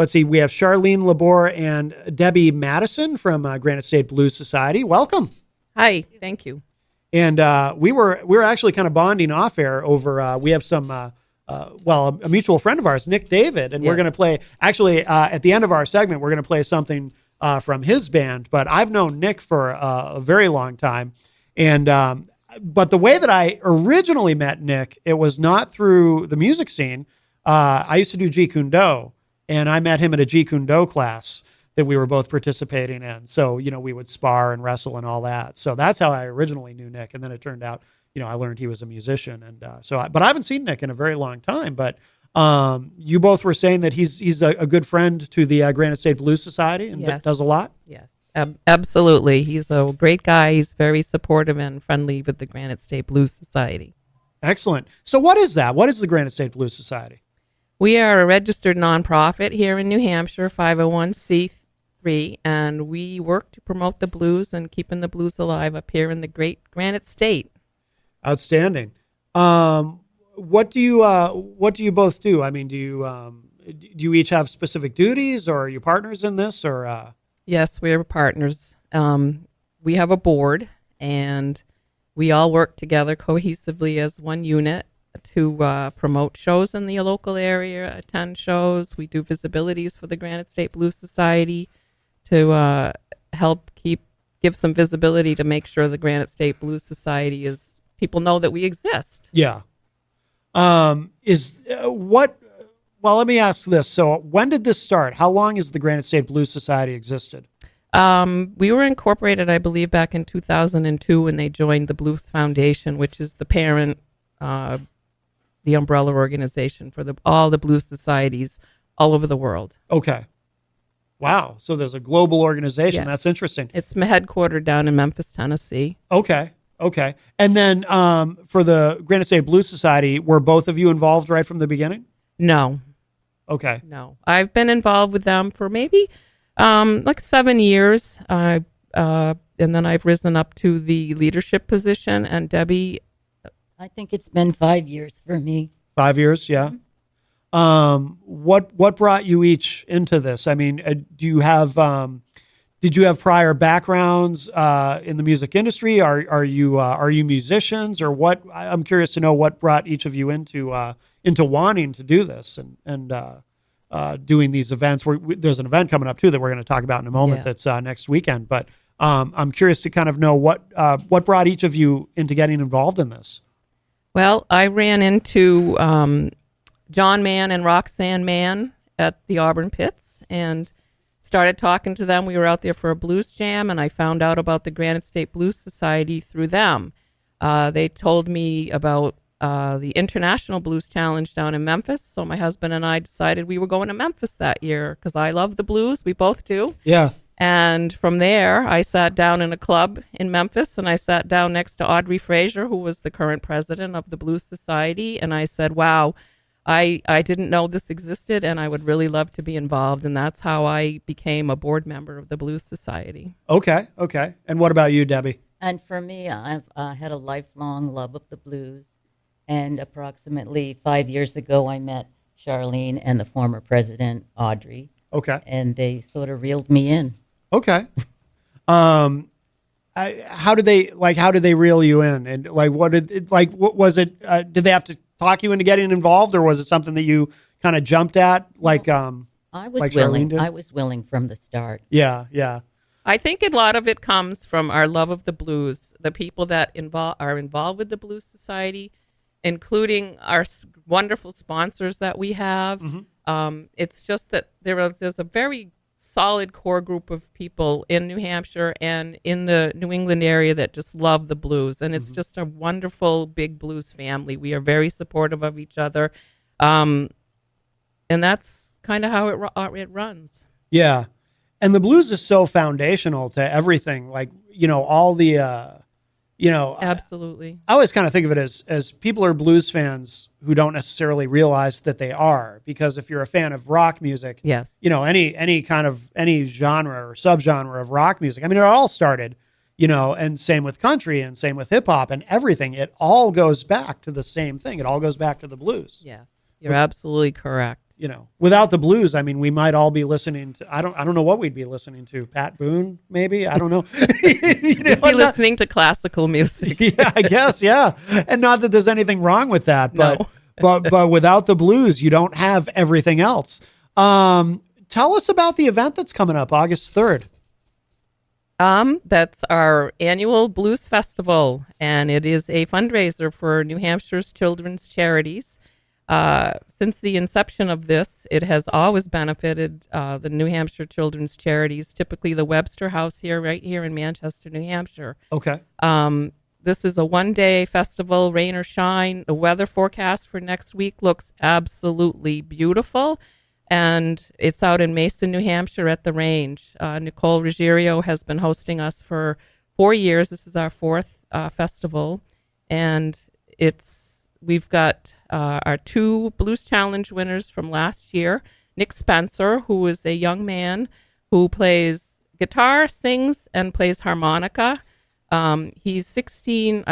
let's see, we have Sharlene, Labore, and Debbie Matteson from Granite State Blues Society. Welcome. Hi, thank you. And we were actually kind of bonding off air over, we have some, a mutual friend of ours, Nick David, and we're going to play, actually, at the end of our segment, we're going to play something from his band, but I've known Nick for a very long time. And, but the way that I originally met Nick, it was not through the music scene. I used to do Jeet Kune Do, and I met him at a Jeet Kune Do class that we were both participating in. So, we would spar and wrestle and all that. So that's how I originally knew Nick. And then it turned out, I learned he was a musician. And but I haven't seen Nick in a very long time. But you both were saying that he's a good friend to the Granite State Blues Society and does a lot? Yes, absolutely. He's a great guy. He's very supportive and friendly with the Granite State Blues Society. Excellent. So what is that? What is the Granite State Blues Society? We are a registered nonprofit here in New Hampshire, 501c3, and we work to promote the blues and keeping the blues alive up here in the great Granite State. Outstanding. What do you both do? I mean, do you each have specific duties, or are you partners in this, or? Yes, we are partners. We have a board, and we all work together cohesively as one unit to promote shows in the local area, attend shows. We do visibilities for the Granite State Blues Society to help give some visibility to make sure the Granite State Blues Society people know that we exist. Yeah. Well, let me ask this. So when did this start? How long has the Granite State Blues Society existed? We were incorporated, I believe, back in 2002 when they joined the Blues Foundation, which is the parent, the umbrella organization for all the blues societies all over the world. Okay. Wow. So there's a global organization. Yes. That's interesting. It's headquartered down in Memphis, Tennessee. Okay. And then for the Granite State Blues Society, were both of you involved right from the beginning? No. Okay. No. I've been involved with them for maybe like 7 years. And then I've risen up to the leadership position. And Debbie? I think it's been 5 years for me. 5 years, yeah. What brought you each into this? I mean, did you have prior backgrounds in the music industry? Are you musicians, or what? I'm curious to know what brought each of you into wanting to do this and doing these events. There's an event coming up too that we're going to talk about in a moment. That's next weekend. But I'm curious to kind of know what brought each of you into getting involved in this. Well, I ran into John Mann and Roxanne Mann at the Auburn Pits and started talking to them. We were out there for a blues jam, and I found out about the Granite State Blues Society through them. They told me about the International Blues Challenge down in Memphis, so my husband and I decided we were going to Memphis that year because I love the blues. We both do. Yeah. And from there, I sat down in a club in Memphis, and I sat down next to Audrey Frazier, who was the current president of the Blues Society, and I said, wow, I didn't know this existed, and I would really love to be involved, and that's how I became a board member of the Blues Society. Okay. And what about you, Debbie? And for me, I've had a lifelong love of the blues, and approximately 5 years ago, I met Sharlene and the former president, Audrey. Okay. And they sort of reeled me in. Okay. How did they reel you in? And what was it? Did they have to talk you into getting involved, or was it something that you kind of jumped at? I was willing. I was willing from the start. Yeah. I think a lot of it comes from our love of the blues. The people that are involved with the Blues Society, including our wonderful sponsors that we have. Mm-hmm. It's just that there's a very solid core group of people in New Hampshire and in the New England area that just love the blues. And it's just a wonderful big blues family. We are very supportive of each other. And that's kind of how it runs. Yeah. And the blues is so foundational to everything. All the, Absolutely. I always kind of think of it as people are blues fans who don't necessarily realize that they are, because if you're a fan of rock music, yes, any genre or subgenre of rock music, I mean, it all started, and same with country and same with hip hop and everything. It all goes back to the same thing. It all goes back to the blues. Yes, you're absolutely correct. without the blues, I mean, we might all be listening to, I don't know what we'd be listening to. Pat Boone, maybe? I don't know. Be listening to classical music. Yeah, I guess. Yeah. And not that there's anything wrong with that, but, No. but without the blues, you don't have everything else. Tell us about the event that's coming up August 3rd. That's our annual Blues Festival, and it is a fundraiser for New Hampshire's children's charities. Since the inception of this, it has always benefited the New Hampshire children's charities, typically the Webster House right here in Manchester, New Hampshire. Okay. This is a one-day festival, rain or shine. The weather forecast for next week looks absolutely beautiful. And it's out in Mason, New Hampshire at the range. Nicole Ruggiero has been hosting us for 4 years. This is our fourth festival. And we've got our 2 Blues Challenge winners from last year. Nick Spencer, who is a young man who plays guitar, sings, and plays harmonica. He's 16,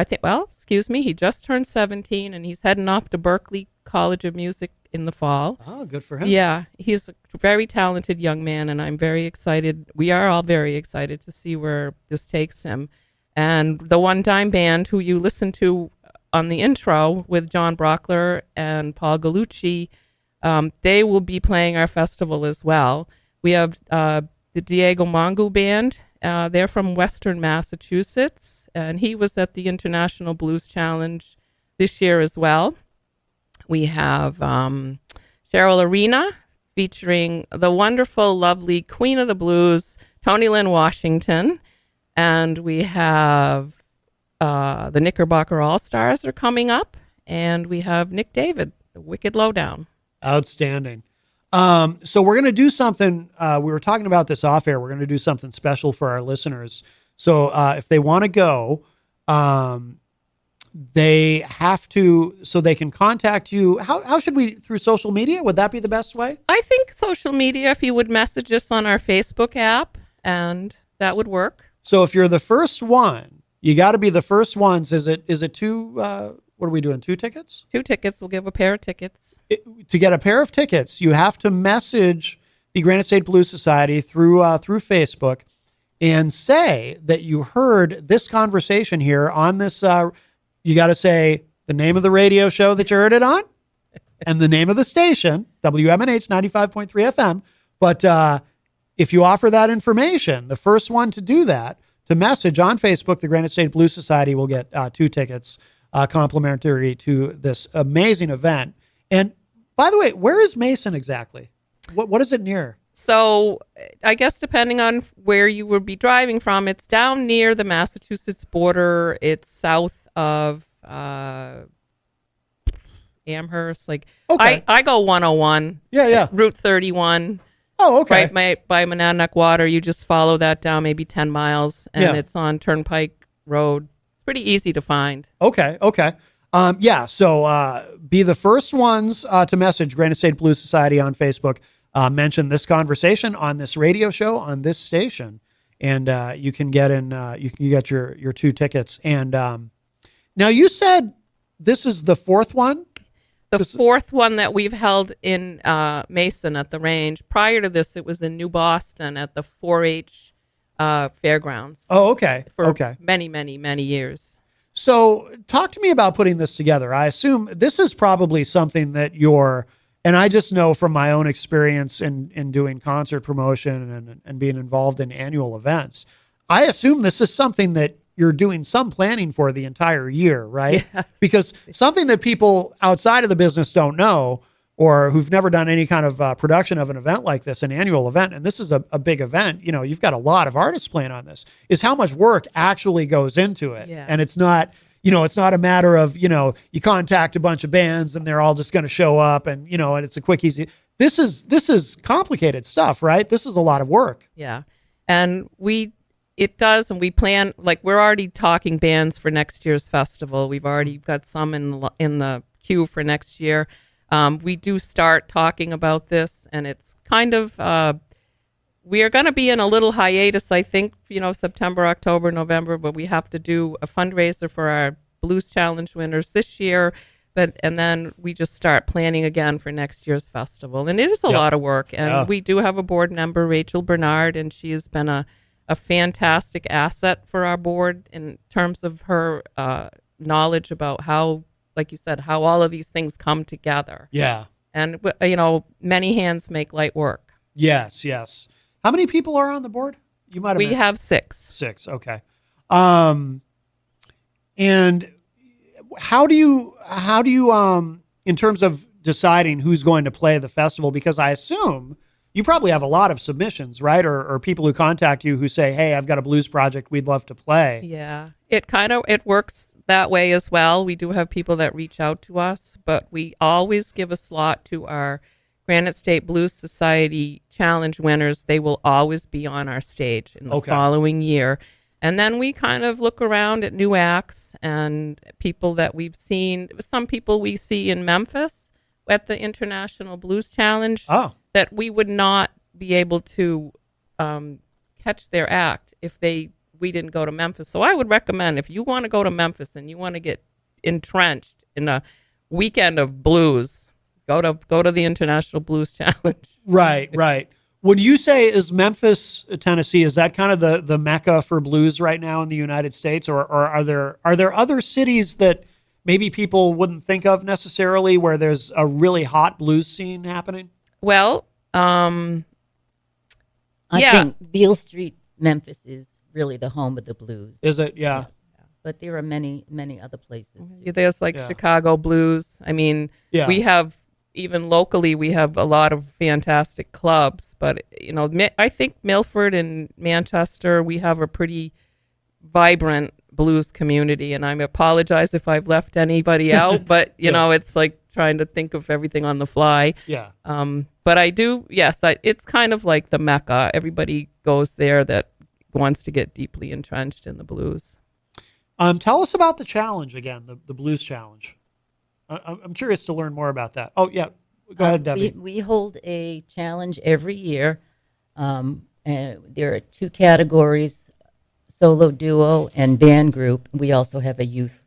he just turned 17, and he's heading off to Berklee College of Music in the fall. Oh, good for him. Yeah, he's a very talented young man, and I'm very excited. We are all very excited to see where this takes him. And the One Dime Band, who you listened to on the intro with John Brockler and Paul Gallucci, they will be playing our festival as well. We have the Diego Mongu Band. They're from Western Massachusetts, and he was at the International Blues Challenge this year as well. We have Cheryl Arena featuring the wonderful, lovely Queen of the Blues, Tony Lynn Washington. And we have the Knickerbocker All-Stars are coming up. And we have Nick David, the Wicked Lowdown. Outstanding. So we're going to do something. We were talking about this off air. We're going to do something special for our listeners. So if they want to go, they have to, so they can contact you. How should we, through social media? Would that be the best way? I think social media, if you would message us on our Facebook app, and that would work. So if you're the first one, you got to be the first ones. Is it 2, what are we doing? 2 tickets? 2 tickets. We'll give a pair of tickets. To get a pair of tickets, you have to message the Granite State Blues Society through Facebook and say that you heard this conversation here on this. You got to say the name of the radio show that you heard it on and the name of the station, WMNH 95.3 FM. But if you offer that information, the first one to do that, to message on Facebook, the Granite State Blues Society will get 2 tickets complimentary to this amazing event. And by the way, where is Mason exactly? What is it near? So I guess depending on where you would be driving from, it's down near the Massachusetts border. It's south of Amherst. Okay. I go 101. Yeah. Route 31. Oh, okay. Right by Monadnock Water. You just follow that down maybe 10 miles, and it's on Turnpike Road. It's pretty easy to find. Okay. So be the first ones to message Granite State Blues Society on Facebook. Mention this conversation on this radio show on this station, and you can get in. You get your 2 tickets. And now you said this is the 4th one. The 4th one that we've held in Mason at the range. Prior to this, it was in New Boston at the 4-H fairgrounds. Oh, okay. For many, many, many years. So talk to me about putting this together. I assume this is probably something that and I just know from my own experience in doing concert promotion and being involved in annual events, I assume this is something that you're doing some planning for the entire year, right? Yeah. Because something that people outside of the business don't know, or who've never done any kind of production of an event like this, an annual event, and this is a big event, you've got a lot of artists playing on this, is how much work actually goes into it. Yeah. And it's not, it's not a matter of, you contact a bunch of bands and they're all just going to show up and it's a quick, easy. This is complicated stuff, right? This is a lot of work. Yeah. And it does, and we plan, we're already talking bands for next year's festival. We've already got some in the queue for next year. We do start talking about this, and it's kind of, we are going to be in a little hiatus, I think, September, October, November, but we have to do a fundraiser for our Blues Challenge winners this year. and then we just start planning again for next year's festival. And it is a lot of work. And we do have a board member, Rachel Bernard, and she has been a fantastic asset for our board in terms of her knowledge about how, like you said, how all of these things come together. Yeah. And, many hands make light work. Yes, yes. How many people are on the board? You might have. We have 6. 6, okay. And how do you in terms of deciding who's going to play the festival? Because I assume you probably have a lot of submissions, right? Or people who contact you who say, "Hey, I've got a blues project we'd love to play." Yeah, it works that way as well. We do have people that reach out to us, but we always give a slot to our Granite State Blues Society Challenge winners. They will always be on our stage in the following year. And then we kind of look around at new acts and people that we've seen. Some people we see in Memphis at the International Blues Challenge that we would not be able to catch their act if we didn't go to Memphis. So I would recommend, if you want to go to Memphis and you want to get entrenched in a weekend of blues, go to the International Blues Challenge. Right. Would you say, is Memphis, Tennessee, is that kind of the mecca for blues right now in the United States, or are there other cities that maybe people wouldn't think of necessarily where there's a really hot blues scene happening? Well, I think Beale Street, Memphis is really the home of the blues. Is it? Yeah. Yes. But there are many, many other places. There's Chicago blues. I mean, we have. Even locally, we have a lot of fantastic clubs, but I think Milford and Manchester, we have a pretty vibrant blues community, and I apologize if I've left anybody out, but it's like trying to think of everything on the fly. Yeah. But I do, yes, it's kind of like the Mecca. Everybody goes there that wants to get deeply entrenched in the blues. Tell us about the challenge again, the blues challenge. I'm curious to learn more about that. Oh, yeah. Go ahead, Debbie. We hold a challenge every year. And there are 2 categories, solo, duo, and band group. We also have a youth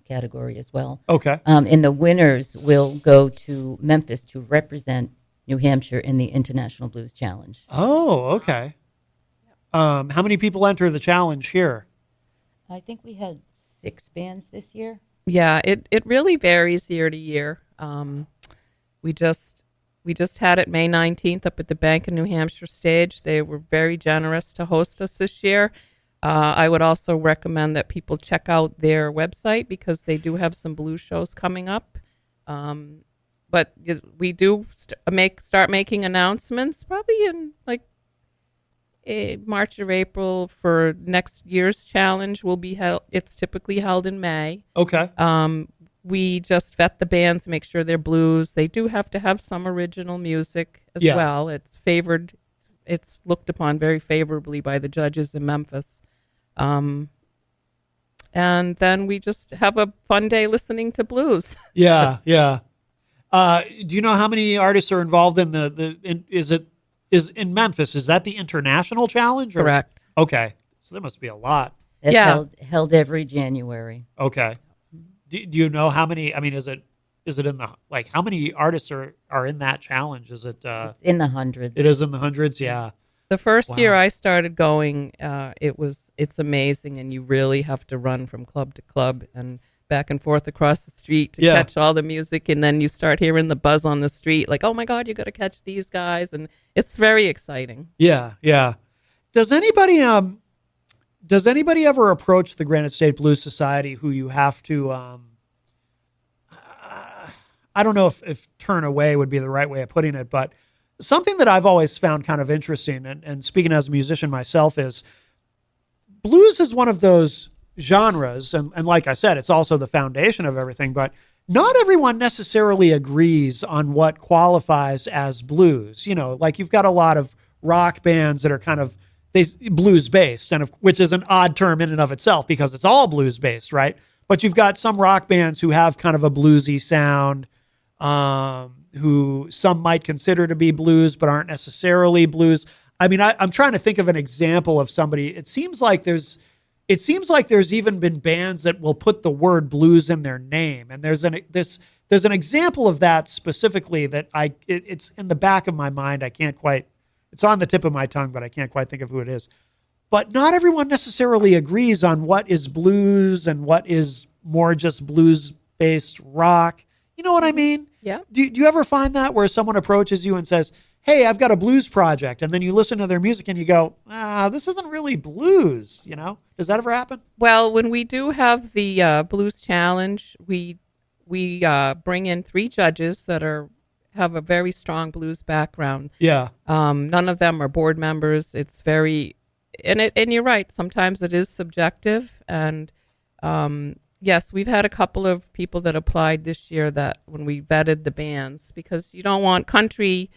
category as well. Okay. And the winners will go to Memphis to represent New Hampshire in the International Blues Challenge. Oh, okay. How many people enter the challenge here? I think we had 6 bands this year. Yeah, it really varies year to year. We just had it May 19th up at the Bank of New Hampshire stage. They were very generous to host us this year. I would also recommend that people check out their website because they do have some blues shows coming up. But we do start making announcements probably in March or April for next year's challenge. Will be held. It's typically held in May. Okay. We just vet the bands, make sure they're blues. They do have to have some original music as well. It's favored. It's looked upon very favorably by the judges in Memphis. And then we just have a fun day listening to blues. Yeah. Do you know how many artists are involved in is in Memphis? Is that the international challenge? Or? Correct. Okay. So there must be a lot. It's held every January. Okay. Do you know how many? I mean, is it in the how many artists are in that challenge? Is it? It's in the hundreds. It is in the hundreds. Yeah. The first year I started going, it's amazing, and you really have to run from club to club and back and forth across the street to catch all the music, and then you start hearing the buzz on the street, like, oh my God, you got to catch these guys, and it's very exciting. Yeah. Does anybody ever approach the Granite State Blues Society who you have to? I don't know if turn away would be the right way of putting it, but something that I've always found kind of interesting, and speaking as a musician myself, is blues is one of those genres, and like I said, it's also the foundation of everything, but not everyone necessarily agrees on what qualifies as blues. You've got a lot of rock bands that are kind of blues based, and which is an odd term in and of itself because it's all blues based, right? But you've got some rock bands who have kind of a bluesy sound, who some might consider to be blues but aren't necessarily blues. I mean, I'm trying to think of an example of somebody. It seems like there's even been bands that will put the word blues in their name, and there's there's an example of that specifically that it's in the back of my mind. I can't quite, it's on the tip of my tongue, but I can't quite think of who it is. But not everyone necessarily agrees on what is blues and what is more just blues-based rock. You know what I mean? Yeah. Do you ever find that where someone approaches you and says, hey, I've got a blues project, and then you listen to their music and you go, this isn't really blues, you know? Does that ever happen? Well, when we do have the Blues Challenge, we bring in 3 judges that have a very strong blues background. Yeah. None of them are board members. It's very, and you're right. Sometimes it is subjective, and yes, we've had a couple of people that applied this year that when we vetted the bands, because you don't want country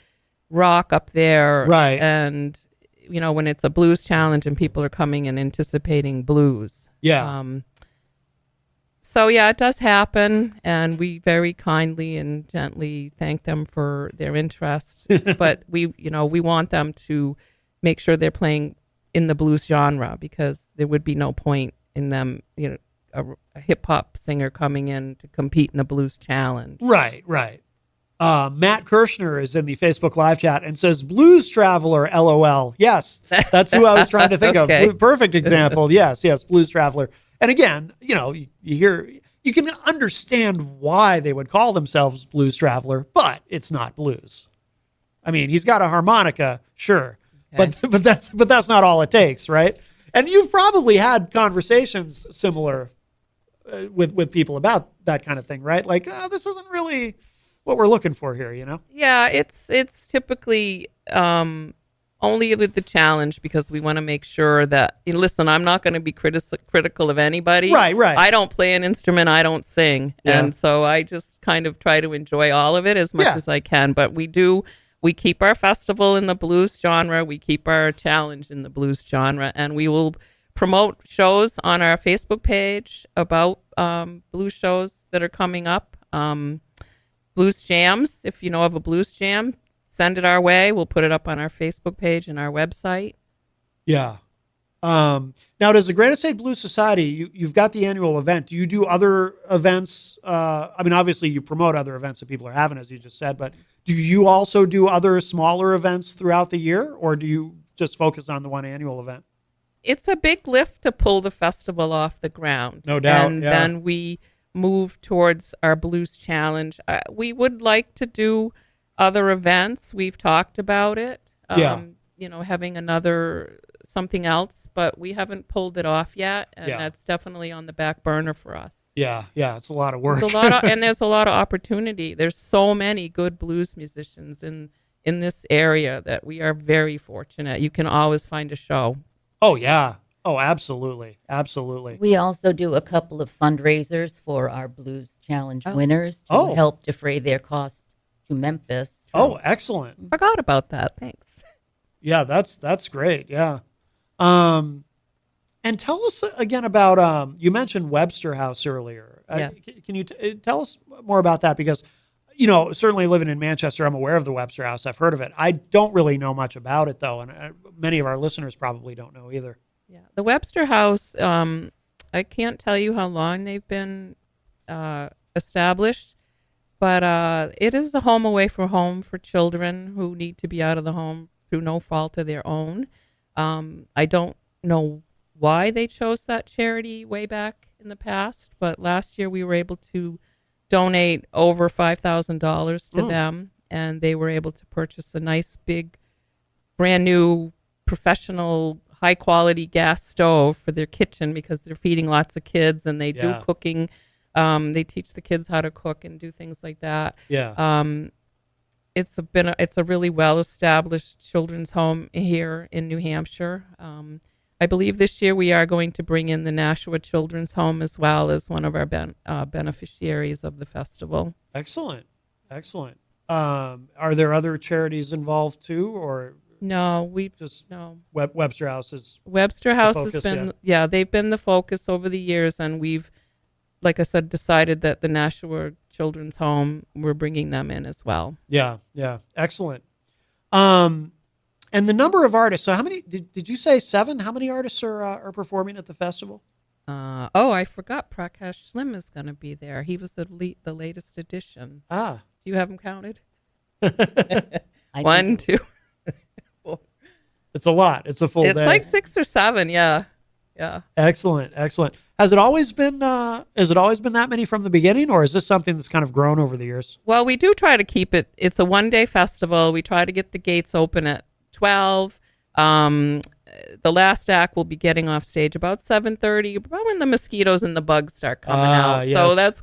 rock up there, Right? And when it's a blues challenge and people are coming and anticipating blues. Yeah. So yeah, it does happen, and we very kindly and gently thank them for their interest. But we want them to make sure they're playing in the blues genre, because there would be no point in them, a hip hop singer coming in to compete in a blues challenge. Right. Matt Kirshner is in the Facebook live chat and says, Blues Traveler, LOL. Yes, that's who I was trying to think Okay. of. Perfect example. Yes, Blues Traveler. And again, you can understand why they would call themselves Blues Traveler, but it's not blues. I mean, he's got a harmonica, sure, Okay. but that's not all it takes, right? And you've probably had conversations similar with people about that kind of thing, right? Like, this isn't really what we're looking for here, you know? Yeah, it's typically only with the challenge, because we want to make sure that, listen, I'm not going to be critical of anybody. Right. I don't play an instrument, I don't sing. Yeah. And so I just kind of try to enjoy all of it as much as I can. But we keep our festival in the blues genre, we keep our challenge in the blues genre, and we will promote shows on our Facebook page about blues shows that are coming up. Blues jams, if you know of a blues jam, send it our way. We'll put it up on our Facebook page and our website. Yeah. Now, does the Granite State Blues Society, you've got the annual event. Do you do other events? I mean, obviously you promote other events that people are having, as you just said, but do you also do other smaller events throughout the year, or do you just focus on the one annual event? It's a big lift to pull the festival off the ground. No doubt. And yeah. then we move towards our blues challenge. We would like to do other events. We've talked about it. Having something else, but we haven't pulled it off yet, and that's definitely on the back burner for us. Yeah, it's a lot of work. There's a lot of opportunity. There's so many good blues musicians in this area that we are very fortunate. You can always find a show. Oh, yeah. Oh, absolutely. We also do a couple of fundraisers for our Blues Challenge winners to help defray their costs to Memphis. Oh, excellent. Forgot about that. Thanks. Yeah, that's great. Yeah. And tell us again about, you mentioned Webster House earlier. Yes. Can you tell us more about that? Because, certainly living in Manchester, I'm aware of the Webster House. I've heard of it. I don't really know much about it, though. And many of our listeners probably don't know either. Yeah. The Webster House, I can't tell you how long they've been established, but it is a home away from home for children who need to be out of the home through no fault of their own. I don't know why they chose that charity way back in the past, but last year we were able to donate over $5,000 to them, and they were able to purchase a nice big brand new professional high quality gas stove for their kitchen, because they're feeding lots of kids and they do cooking. They teach the kids how to cook and do things like that. It's a really well established children's home here in New Hampshire. I believe this year we are going to bring in the Nashua Children's Home as well as one of our beneficiaries of the festival. Excellent. Are there other charities involved too, or no? Webster House is Webster House focus, has been they've been the focus over the years, and we've, like I said, decided that the Nashua Children's Home, we're bringing them in as well. Yeah, excellent. And the number of artists. So, how many did you say 7? How many artists are performing at the festival? I forgot Prakash Slim is going to be there. He was the latest edition. Ah. Do you have them counted? I One, do. 2. 4. It's a lot. It's a full It's day. like 6 or 7. Yeah. Yeah. Excellent. Has it always been that many from the beginning, or is this something that's kind of grown over the years? Well, we do try to keep it. It's a one-day festival. We try to get the gates open at 12. The last act will be getting off stage about 7:30, about when the mosquitoes and the bugs start coming out. Yes. So that's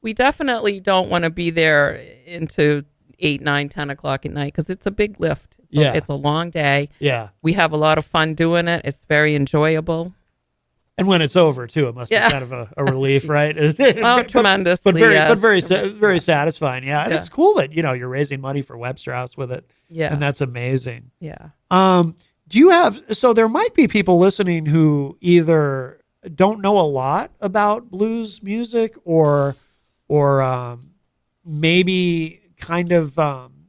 we definitely don't want to be there into 8, 9, 10 o'clock at night because it's a big lift. It's a long day. Yeah. We have a lot of fun doing it. It's very enjoyable. And when it's over too, it must be kind of a relief, right? Oh, tremendously. But very satisfying. Yeah. And it's cool that, you're raising money for Webster House with it. Yeah. And that's amazing. Yeah. Do you so there might be people listening who either don't know a lot about blues music or maybe kind of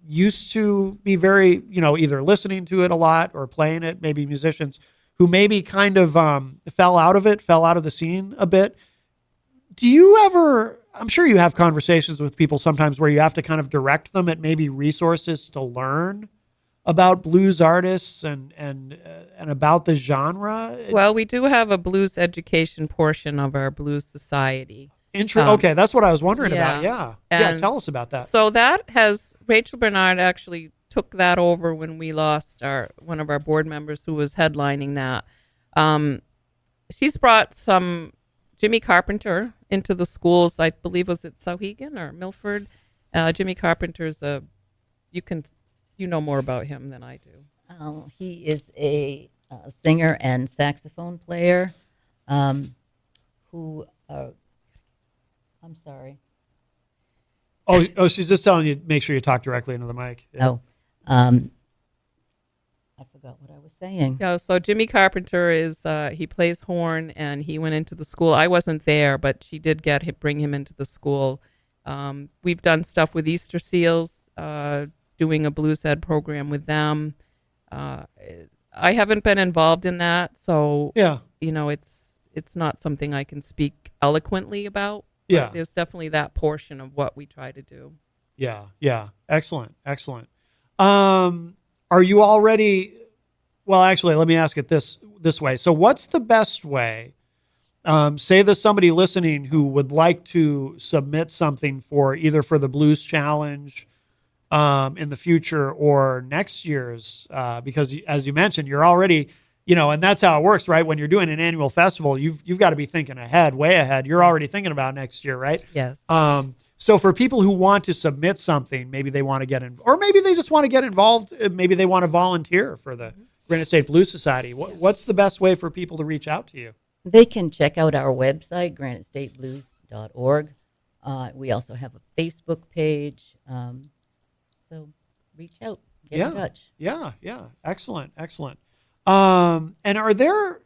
used to be very, either listening to it a lot or playing it, maybe musicians who maybe kind of fell out of the scene a bit. Do you ever, I'm sure you have conversations with people sometimes where you have to kind of direct them at maybe resources to learn about blues artists and about the genre? Well, we do have a blues education portion of our blues society. Okay, that's what I was wondering about. Yeah. And tell us about that. So Rachel Bernard actually took that over when we lost one of our board members who was headlining that. She's brought some Jimmy Carpenter into the schools. I believe was it Sauhegan or Milford. Jimmy Carpenter's you know more about him than I do. He is a singer and saxophone player who. I'm sorry. Oh, she's just telling you make sure you talk directly into the mic. Yeah. Oh, I forgot what I was saying. Yeah, so Jimmy Carpenter he plays horn, and he went into the school. I wasn't there, but she did bring him into the school. We've done stuff with Easter Seals, doing a blues ed program with them. I haven't been involved in that, so it's not something I can speak eloquently about. Yeah, there's definitely that portion of what we try to do. Yeah. Excellent. Are you already? Well, actually, let me ask it this way. So, what's the best way? Say there's somebody listening who would like to submit something for the Blues Challenge in the future or next year's, because as you mentioned, you're already, and that's how it works, right? When you're doing an annual festival, you've got to be thinking ahead, way ahead. You're already thinking about next year, right? Yes. So for people who want to submit something, maybe they want to get in, or maybe they just want to get involved. Maybe they want to volunteer for the Granite State Blues Society. What's the best way for people to reach out to you? They can check out our website, granitestateblues.org. We also have a Facebook page. So reach out, get in touch. Yeah. Excellent. And are there,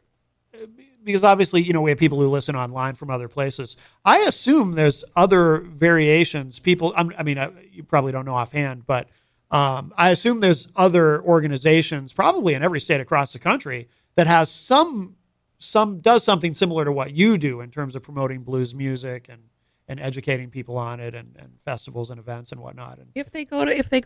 because obviously, we have people who listen online from other places. I assume there's other variations. You probably don't know offhand, but I assume there's other organizations, probably in every state across the country, that has does something similar to what you do in terms of promoting blues music and educating people on it and festivals and events and whatnot. And if they go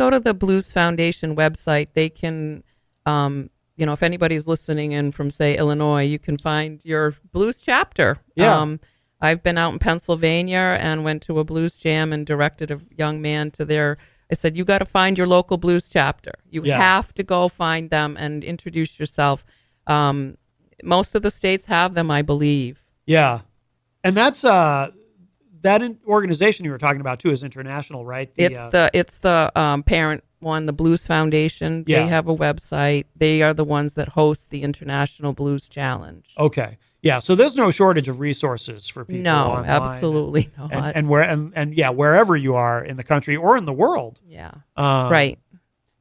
to the Blues Foundation website, they can, if anybody's listening in from, say, Illinois, you can find your blues chapter. Yeah. I've been out in Pennsylvania and went to a blues jam and directed a young man to I said, you got to find your local blues chapter. You have to go find them and introduce yourself. Most of the states have them, I believe. Yeah. And that's that organization you were talking about too is international, right? It's the parent one, the Blues Foundation. Yeah. They have a website. They are the ones that host the International Blues Challenge. Okay. Yeah. So there's no shortage of resources for people. No, online absolutely not. And wherever you are in the country or in the world. Yeah. Right.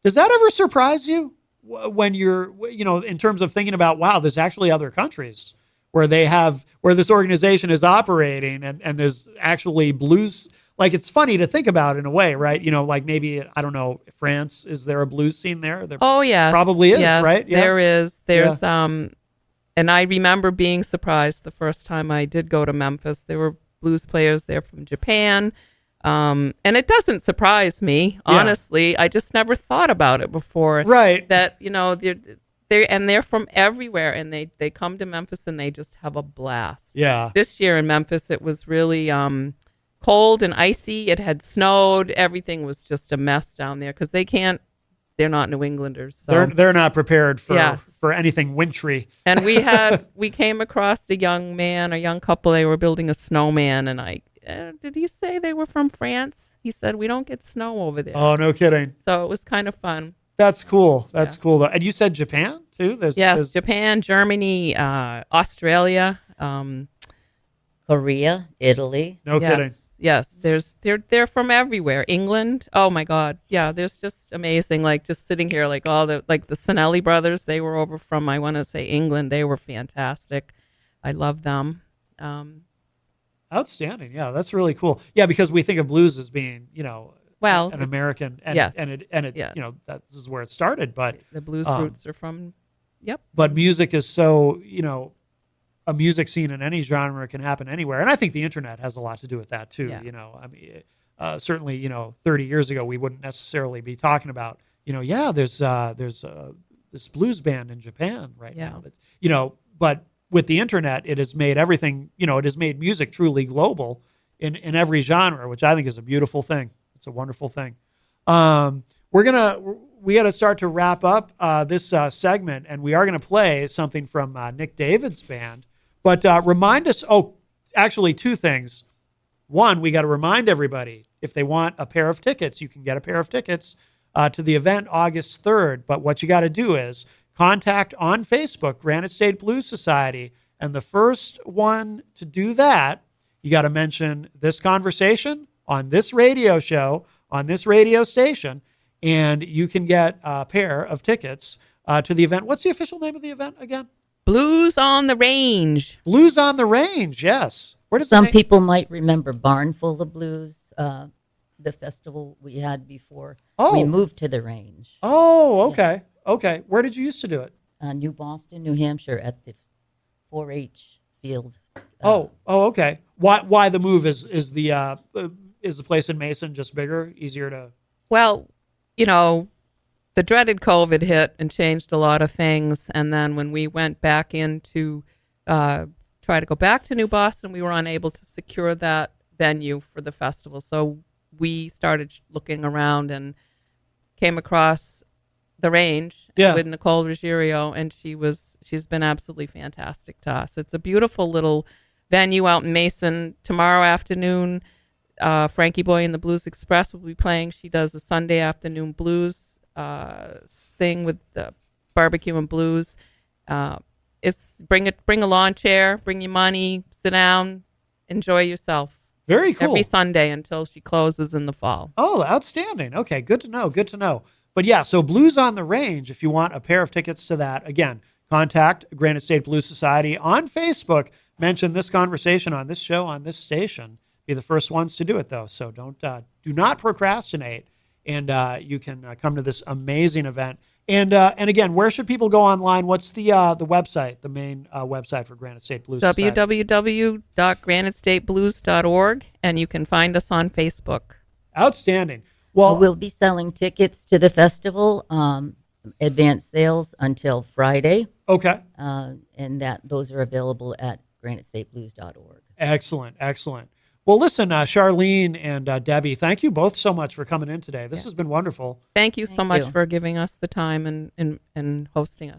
Does that ever surprise you when you're, in terms of thinking about, wow, there's actually other countries where this organization is operating and there's actually blues. Like, it's funny to think about in a way, right? Like maybe, I don't know, France, is there a blues scene there? There yes. probably is, yes, right? Yeah. There is. There's, And I remember being surprised the first time I did go to Memphis. There were blues players there from Japan. And it doesn't surprise me, honestly. I just never thought about it before. Right. That, they're from everywhere, and they come to Memphis and they just have a blast. Yeah. This year in Memphis, it was really cold and icy. It had snowed. Everything was just a mess down there because they're not New Englanders. So They're not prepared for anything wintry. And we came across a young couple. They were building a snowman, and did he say they were from France? He said, we don't get snow over there. Oh, no kidding. So it was kind of fun. That's cool. That's cool, though. And you said Japan, too? There's Japan, Germany, Australia, Korea, Italy. No kidding. Yes. They're from everywhere. England. Oh, my God. Yeah, there's just amazing. Like, just sitting here, like, the Sinelli brothers, they were over from, I want to say, England. They were fantastic. I love them. Outstanding. Yeah, that's really cool. Yeah, because we think of blues as being, an American, and yes. this is where it started. But the blues roots are from, yep. But music is so, a music scene in any genre can happen anywhere, and I think the internet has a lot to do with that too. Yeah. Certainly, 30 years ago we wouldn't necessarily be talking about, there's this blues band in Japan right now. That's, but with the internet, it has made everything, it has made music truly global in every genre, which I think is a beautiful thing. It's a wonderful thing. We got to start to wrap up this segment, and we are going to play something from Nick David's band. But remind us, actually two things. One, we got to remind everybody, if they want a pair of tickets, you can get a pair of tickets to the event August 3rd. But what you got to do is contact on Facebook, Granite State Blues Society. And the first one to do that, you got to mention this conversation on this radio show, on this radio station, and you can get a pair of tickets to the event. What's the official name of the event again? Blues on the Range. Blues on the Range, yes. Where does Some people might remember Barn Full of Blues, the festival we had before. We moved to the Range. Oh, okay. Yeah. Okay. Where did you used to do it? New Boston, New Hampshire, at the 4-H field. Okay. Why the move? Is the place in Mason just bigger, easier to? Well, the dreaded COVID hit and changed a lot of things. And then when we went back in to try to go back to New Boston, we were unable to secure that venue for the festival. So we started looking around and came across the Range with Nicole Ruggiero, and she's been absolutely fantastic to us. It's a beautiful little venue out in Mason. Tomorrow afternoon, Frankie Boy and the Blues Express will be playing. She does a Sunday afternoon blues thing with the barbecue and blues. It's bring a lawn chair, bring your money, sit down, enjoy yourself. Very cool. Every Sunday until she closes in the fall. Oh, outstanding. Okay, good to know. But yeah, so Blues on the Range, if you want a pair of tickets to that, again, contact Granite State Blues Society on Facebook. Mention this conversation on this show, on this station. Be the first ones to do it, though. So do not procrastinate, and you can come to this amazing event. And again, where should people go online? What's the website, the main website for Granite State Blues Society? www.granitestateblues.org, and you can find us on Facebook. Outstanding. Well, we'll be selling tickets to the festival, advanced sales until Friday. Okay. And those are available at granitestateblues.org. Excellent. Well, listen, Sharlene and Debbie, thank you both so much for coming in today. This has been wonderful. Thank you so much for giving us the time and hosting us.